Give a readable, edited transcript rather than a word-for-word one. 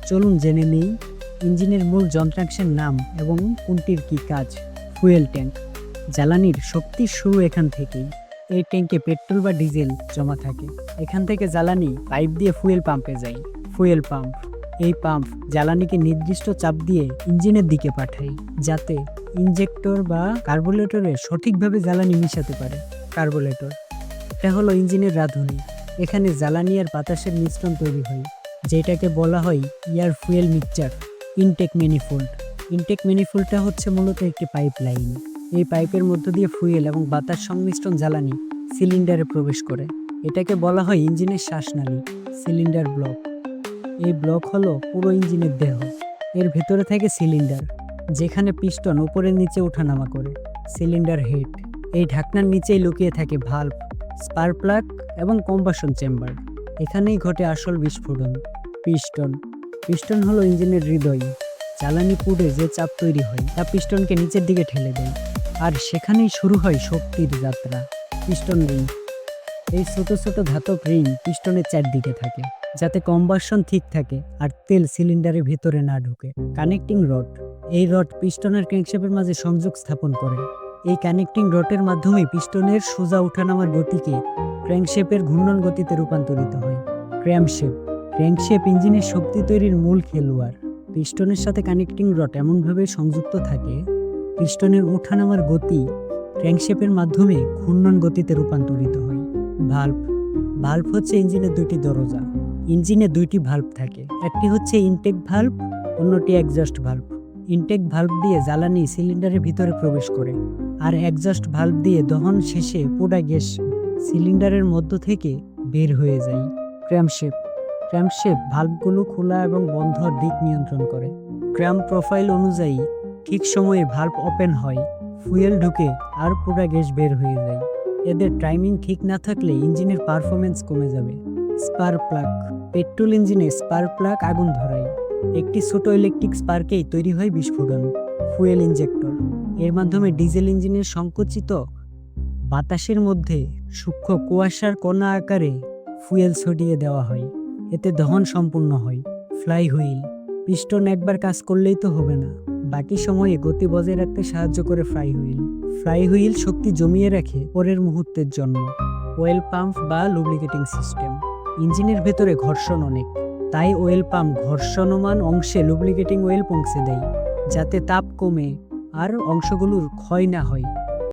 চলুন জেনে নেই ইঞ্জিনের মূল যন্ত্রাংশের নাম এবং কোনটির কী কাজ। Fuel tank. জ্বালানির শক্তির শুরু এখান থেকেই। এই ট্যাঙ্কে পেট্রোল বা ডিজেল জমা থাকে। এখান থেকে জ্বালানি পাইপ দিয়ে ফুয়েল পাম্পে যায়। Fuel pump. এই পাম্প জ্বালানিকে নির্দিষ্ট চাপ দিয়ে ইঞ্জিনের দিকে পাঠায়, যাতে ইনজেক্টর বা কার্বোরেটরে সঠিকভাবে জ্বালানি মিশাতে পারে। কার্বোরেটর। এটা হলো ইঞ্জিনের রাঁধুনি। এখানে জ্বালানি আর বাতাসের মিশ্রণ তৈরি হয়, যেটাকে বলা হয় air fuel mixture. Intake manifold. Intake ম্যানিফোল্ডটা হচ্ছে মূলত একটি পাইপ লাইন। এই পাইপের মধ্য দিয়ে ফুয়েল এবং বাতাস সংমিশ্রণ জ্বালানি সিলিন্ডারে প্রবেশ করে। এটাকে বলা হয় ইঞ্জিনের শ্বাসনালী। Cylinder block. এই ব্লক হলো পুরো ইঞ্জিনের দেহ। এর ভেতরে থাকে সিলিন্ডার, যেখানে পিস্টন উপরে নিচে ওঠানামা করে। Cylinder head. এই ঢাকনার নিচেই লুকিয়ে থাকে ভালভ, স্পার্ক প্লাগ এবং কম্বাসন চেম্বার। এখানেই ঘটে আসল বিস্ফোরণ। পিস্টন। পিস্টন হলো ইঞ্জিনের হৃদয়। জ্বালানি পুড়ে যে চাপ তৈরি হয় তা পিস্টনকে নিচের দিকে ঠেলে দেয়, আর সেখানেই শুরু হয় শক্তির যাত্রা। Piston ring. এই ছোট ছোট ধাতব রিং পিস্টনের চারদিকে থাকে, যাতে কম্বাসন ঠিক থাকে আর তেল সিলিন্ডারের ভিতরে না ঢোকে। Connecting rod. এই রড পিস্টনের ক্র্যাঙ্কশ্যাফটের মাঝে সংযোগ স্থাপন করে। এই কানেক্টিং রডের মাধ্যমে পিস্টনের সোজা ওঠানামার গতিকে ক্র্যাঙ্কশ্যাফটের ঘূর্ণন গতিতে রূপান্তরিত হয়। ক্র্যাঙ্কশ্যাফট। ক্র্যাঙ্কশ্যাফট ইঞ্জিনের শক্তি তৈরির মূল খেলোয়াড়। পিস্টনের সাথে কানেক্টিং রড এমনভাবে সংযুক্ত থাকে, পিস্টনের ওঠানামার গতি ক্র্যাঙ্কশ্যাফটের মাধ্যমে ঘূর্ণন গতিতে রূপান্তরিত হয়। ভালভ। ভালভ হচ্ছে ইঞ্জিনের দুইটি দরজা। ইঞ্জিনে দুইটি ভালভ থাকে, একটি হচ্ছে ইনটেক ভালভ, অন্যটি এক্সজস্ট ভালভ। ইনটেক ভালভ দিয়ে জ্বালানি সিলিন্ডারের ভিতরে প্রবেশ করে, আর এক্সজস্ট ভালভ দিয়ে দহন শেষে পোড়া গ্যাস সিলিন্ডারের মধ্য থেকে বের হয়ে যায়। ক্র্যাঙ্কশ্যাফট। ক্র্যাঙ্কশ্যাফট ভালভগুলো খোলা এবং বন্ধর দিক নিয়ন্ত্রণ করে। ক্র্যাম্প প্রোফাইল অনুযায়ী ঠিক সময়ে ভালভ ওপেন হয়, ফুয়েল ঢুকে আর পোড়া গ্যাস বের হয়ে যায়। এদের টাইমিং ঠিক না থাকলে ইঞ্জিনের পারফরমেন্স কমে যাবে। Spark plug. পেট্রোল ইঞ্জিনে স্পার্ক প্লাগ আগুন ধরায়। একটি ছোট ইলেকট্রিক স্পার্কেই তৈরি হয় বিস্ফোরণ। Fuel injector. এর মাধ্যমে ডিজেল ইঞ্জিনের সংকুচিত বাতাসের মধ্যে সূক্ষ্ম কুয়াশার কণা আকারে ফুয়েল ছড়িয়ে দেওয়া হয়, এতে দহন সম্পূর্ণ হয়। Fly wheel. পিস্টন একবার কাজ করলেই তো হবে না, বাকি সময়ে গতি বজায় রাখতে সাহায্য করে ফ্লাই হুইল। ফ্লাই হুইল শক্তি জমিয়ে রাখে পরের মুহূর্তের জন্য। অয়েল পাম্প বা লুব্রিকেটিং সিস্টেম। ইঞ্জিনের ভেতরে ঘর্ষণ অনেক, তাই অয়েল পাম্প ঘর্ষণমান অংশে লুব্রিকেটিং অয়েল পৌঁছে দেয়, যাতে তাপ কমে আর অংশগুলোর ক্ষয় না হয়।